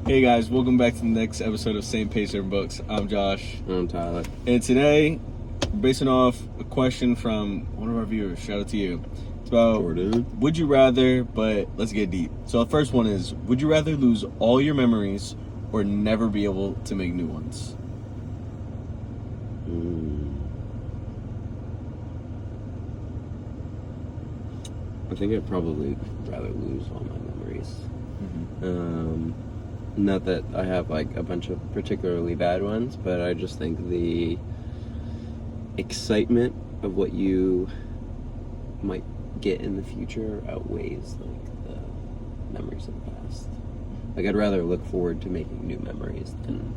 Hey guys, welcome back to the next episode of Same Pacer Books. I'm Josh. I'm Tyler. And today, we're basing off a question from one of our viewers. Shout out to you. It's about, would you rather, but let's get deep. So the first one is, would you rather lose all your memories or never be able to make new ones? I think I'd probably rather lose all my memories. Mm-hmm. Not that I have like a bunch of particularly bad ones, but I just think the excitement of what you might get in the future outweighs like the memories of the past. Like I'd rather look forward to making new memories than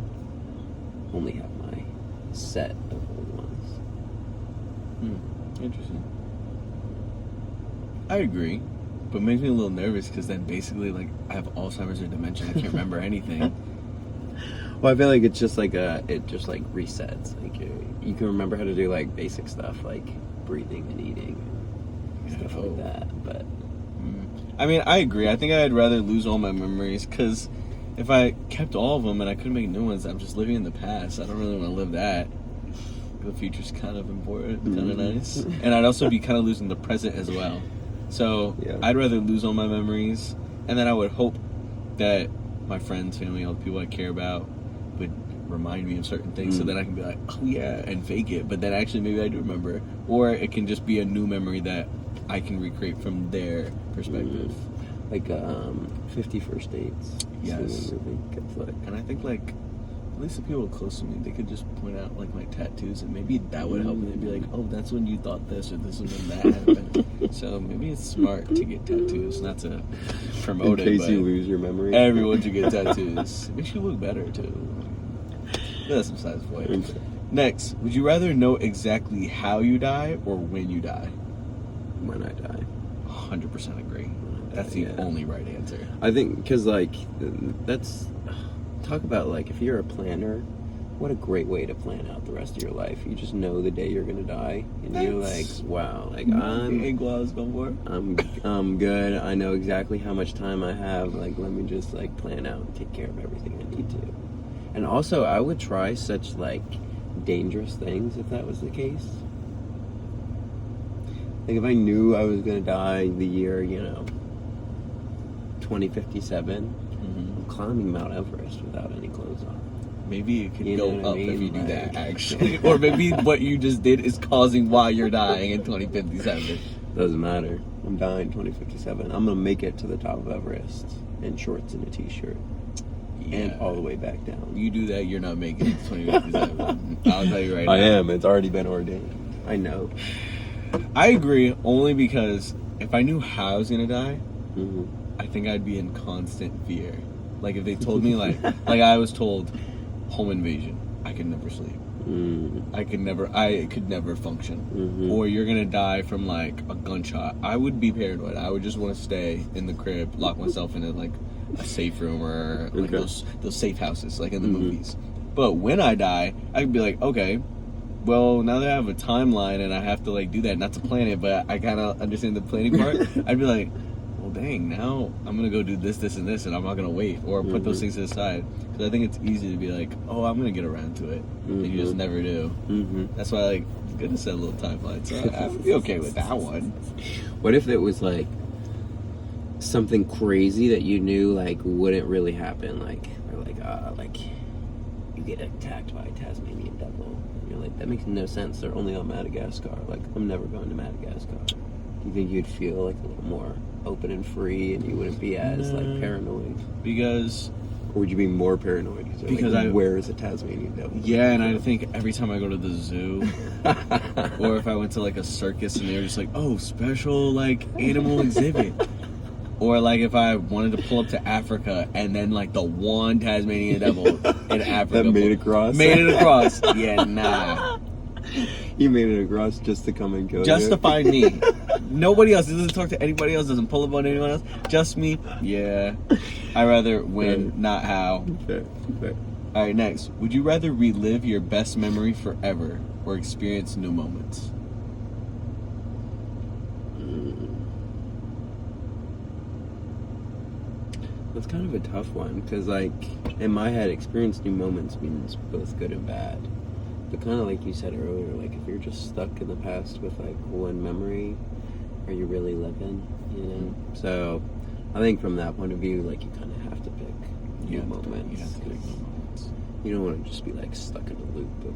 only have my set of old ones. Interesting. I agree, but it makes me a little nervous because then basically like I have Alzheimer's or dementia. I can't remember anything. Well, I feel like it's just like it just like resets. Like you can remember how to do like basic stuff like breathing and eating and stuff like that. But I mean, I agree. I think I'd rather lose all my memories because if I kept all of them and I couldn't make new ones, I'm just living in the past. I don't really want to live that. The future's kind of important, kind of nice, and I'd also be kind of losing the present as well. So I'd rather lose all my memories, and then I would hope that my friends, family, all the people I care about would remind me of certain things, so then I can be like, oh yeah, and fake it. But then actually maybe I do remember, or it can just be a new memory that I can recreate from their perspective. Like 50 First Dates. Yes. And I think like at least the people close to me, they could just point out like my tattoos, and maybe that would help. And they'd be like, "Oh, that's when you thought this, or this is when that happened." So maybe it's smart to get tattoos, not to promote in it. case you lose your memory. Everyone should get tattoos. It makes you look better too. That's besides the point. Okay. Next, would you rather know exactly how you die or when you die? When I die. 100% agree. That's the only right answer. I think because like that's. Talk about like if you're a planner, what a great way to plan out the rest of your life. You just know the day you're gonna die, and you're like, wow, like I'm good. I know exactly how much time I have. Like let me just like plan out and take care of everything I need to. And also, I would try such like dangerous things if that was the case. Like if I knew I was gonna die the year 2057. I'm climbing Mount Everest without any clothes on. Maybe it could go up if you do that, actually. Or maybe what you just did is causing why you're dying in 2057. Doesn't matter. I'm dying in 2057. I'm going to make it to the top of Everest in shorts and a t-shirt. And all the way back down. You do that, you're not making it to 2057. I'll tell you right now. I am. It's already been ordained. I know. I agree, only because if I knew how I was going to die, I think I'd be in constant fear. Like if they told me like I was told home invasion, I could never sleep. I could never function. Or you're gonna die from like a gunshot. I would be paranoid. I would just want to stay in the crib, lock myself in like a safe room or like those safe houses like in the movies. But when I die, I could be like, okay, well, now that I have a timeline and I have to like do that, not to plan it, but I kind of understand the planning part. I'd be like, well, dang, now I'm going to go do this, and this, and I'm not going to wait or put those things to the side. Because I think it's easy to be like, oh, I'm going to get around to it. And you just never do. That's why, like, it's good to set a little timeline. So I would be okay with that one. What if it was, like, something crazy that you knew, like, wouldn't really happen? Like you get attacked by a Tasmanian devil. And you're like, that makes no sense. They're only on Madagascar. Like, I'm never going to Madagascar. Do you think you'd feel, like, a little more open and free, and you wouldn't be as like paranoid? Because, or would you be more paranoid? Because like, where is a Tasmanian devil? Yeah, and I think every time I go to the zoo, or if I went to like a circus and they were just like, oh, special like animal exhibit, or like if I wanted to pull up to Africa and then like the one Tasmanian devil in Africa that made it across. Yeah, nah. You made it across just to come and kill just you? To find me. Nobody else. He doesn't talk to anybody else. Doesn't pull up on anyone else. Just me. Yeah. I'd rather win, not how. Okay. All right, next. Would you rather relive your best memory forever or experience new moments? That's kind of a tough one, because, like, in my head, experience new moments means both good and bad. But kind of like you said earlier, like, if you're just stuck in the past with, like, one memory, are you really living, you know? So, I think from that point of view, like, you kind of have to pick new moments. You have to pick new moments. You don't want to just be, like, stuck in a loop of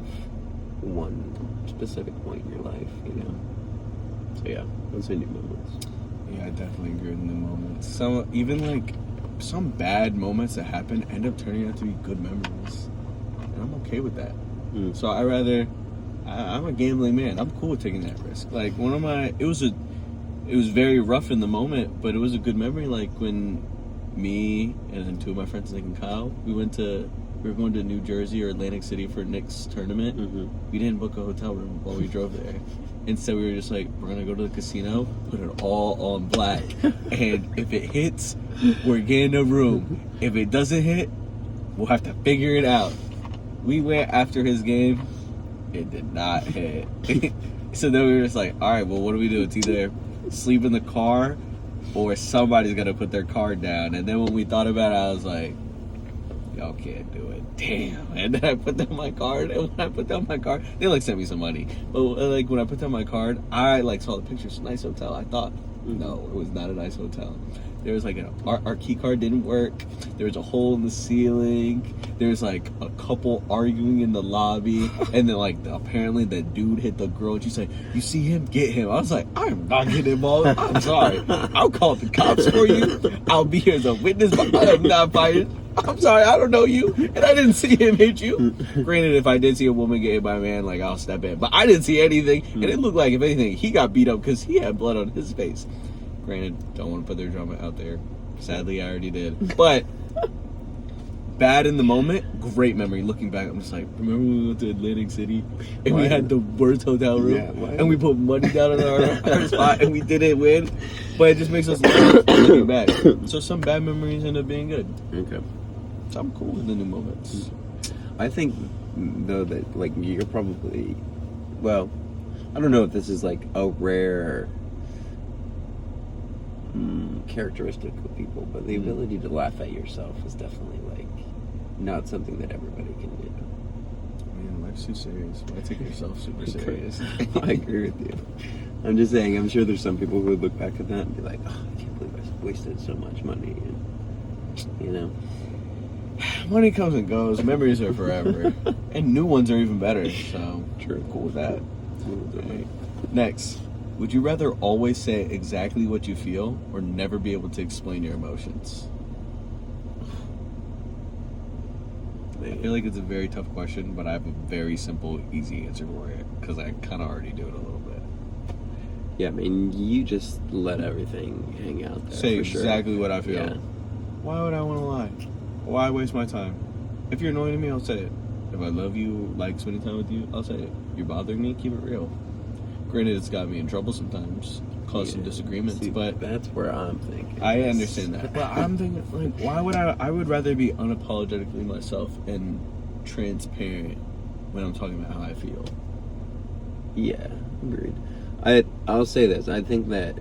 one specific point in your life, you know? So, yeah, I'd say new moments. Yeah, I definitely agree with new moments. So, even, like, some bad moments that happen end up turning out to be good memories. And I'm okay with that. So I'm a gambling man. I'm cool with taking that risk. Like, it was very rough in the moment, but it was a good memory. Like, when me and then two of my friends, Nick and Kyle, we were going to New Jersey or Atlantic City for Nick's tournament. We didn't book a hotel room while we drove there. Instead, we were just like, we're going to go to the casino, put it all on black. And if it hits, we're getting a room. If it doesn't hit, we'll have to figure it out. We went after his game. It did not hit. So then we were just like, all right, well, what do we do? It's either sleep in the car or somebody's got to put their card down. And then when we thought about it, I was like, y'all can't do it. Damn. And then I put down my card, and when I put down my card, they like sent me some money. But like when I put down my card, I like saw the pictures. Nice hotel. I thought, no, it was not a nice hotel. There was like our key card didn't work. There was a hole in the ceiling. There was like a couple arguing in the lobby, and then like apparently that dude hit the girl. And she's like, "You see him? Get him." I was like, "I'm not getting involved. I'm sorry. I'll call the cops for you. I'll be here as a witness, but I am not fired. I'm sorry, I don't know you, and I didn't see him hit you." Granted, if I did see a woman get hit by a man, like, I'll step in. But I didn't see anything, and it looked like, if anything, he got beat up because he had blood on his face. Granted, don't want to put their drama out there. Sadly, I already did. But bad in the moment, great memory. Looking back, I'm just like, remember when we went to Atlantic City and we had the worst hotel room? Yeah, and we put money down on our spot and we didn't win? But it just makes us laugh looking back. So some bad memories end up being good. Okay. So I'm cool with the new moments. I think, though, that, like, you're probably, well, I don't know if this is, like, a rare characteristic of people, but the ability to laugh at yourself is definitely, like, not something that everybody can do. Man, life's too serious. Why take yourself super serious? I agree with you. I'm just saying, I'm sure there's some people who would look back at that and be like, oh, I can't believe I wasted so much money, and, you know. Money comes and goes. Memories are forever. And new ones are even better. So, True. Cool with that. Okay. Next. Would you rather always say exactly what you feel or never be able to explain your emotions? I feel like it's a very tough question, but I have a very simple, easy answer for it because I kind of already do it a little bit. Yeah, I mean, you just let everything hang out there. Say for sure. exactly what I feel. Yeah. Why would I want to lie? Why waste my time? If you're annoying to me, I'll say it. If I love you, like spending time with you, I'll say it. You're bothering me, keep it real. Granted, it's got me in trouble sometimes, caused some disagreements, See, but that's where I'm thinking. I understand that. But I'm thinking, like, why would I would rather be unapologetically myself and transparent when I'm talking about how I feel. Yeah, agreed. I'll say this. I think that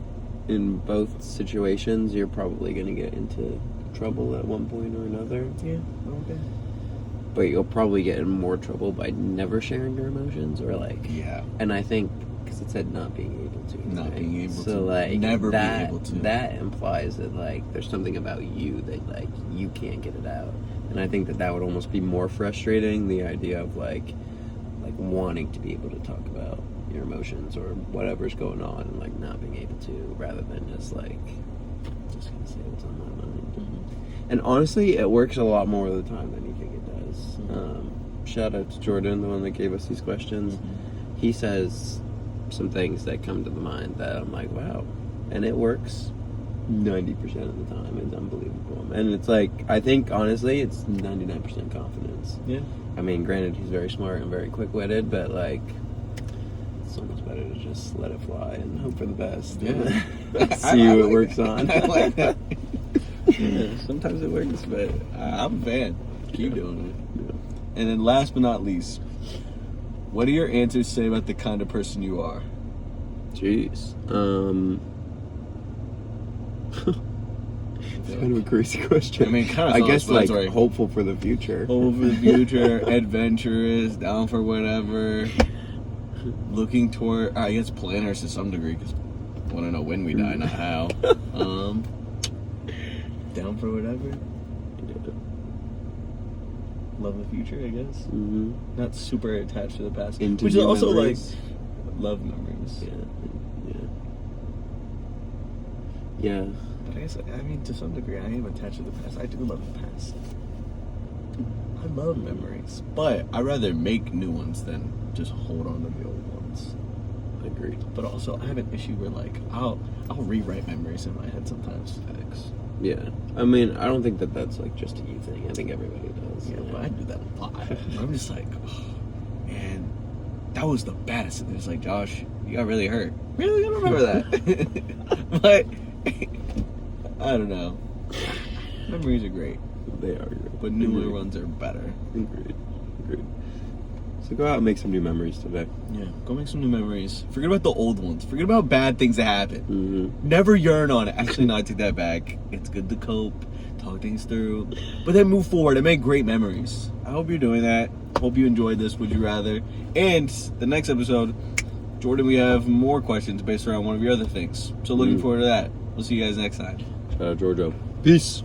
in both situations, you're probably going to get into trouble at one point or another. Yeah, okay. But you'll probably get in more trouble by never sharing your emotions, or like. Yeah. And I think, because it said not being able to. Not being able to. So, like, never that, being able to. That implies that, like, there's something about you that, like, you can't get it out. And I think that would almost be more frustrating, the idea of, like wanting to be able to talk about your emotions or whatever's going on and, like, not being able to, rather than just, like, just gonna say what's on my mind. Mm-hmm. And honestly, it works a lot more of the time than you think it does. Mm-hmm. Shout out to Jordan, the one that gave us these questions. Mm-hmm. He says some things that come to the mind that I'm like, wow. And it works 90% of the time. It's unbelievable. And it's like, I think, honestly, it's 99% confidence. Yeah. I mean, granted, he's very smart and very quick-witted, but, like, it's so much better to just let it fly and hope for the best. Yeah. See who it works on. I like that. Yeah, sometimes it works, but I'm a fan. Keep doing it. Yeah. And then last but not least, what do your answers say about the kind of person you are? Jeez. It's kind of a crazy question. I mean, kind of. I guess like right. hopeful for the future. Hopeful for the future, adventurous, down for whatever. Looking toward, I guess, planners to some degree, because I want to know when we die, not how. Down for whatever. Love the future, I guess. Mm-hmm. Not super attached to the past, Into which is also memories. like love memories. Yeah. But I guess, I mean, to some degree, I am attached to the past. I do love the past. I love memories, but I'd rather make new ones than just hold on to the old ones. Agreed. But also, I have an issue where like I'll rewrite memories in my head sometimes. Yeah. I mean, I don't think that that's like just a you thing. I think everybody does. Yeah, but I do that a lot. I'm just like, oh, man, that was the best. And it's like, Josh, you got really hurt. Really? I don't remember that. But I don't know. Memories are great. They are great. But newer ones are better. Agreed. So go out and make some new memories today. Yeah, go make some new memories. Forget about the old ones. Forget about bad things that happened. Mm-hmm. Never yearn on it. Actually, no, I take that back. It's good to cope, talk things through, but then move forward and make great memories. I hope you're doing that. Hope you enjoyed this, Would You Rather. And the next episode, Jordan, we have more questions based around one of your other things. So looking forward to that. We'll see you guys next time. Shout out Giorgio. Peace.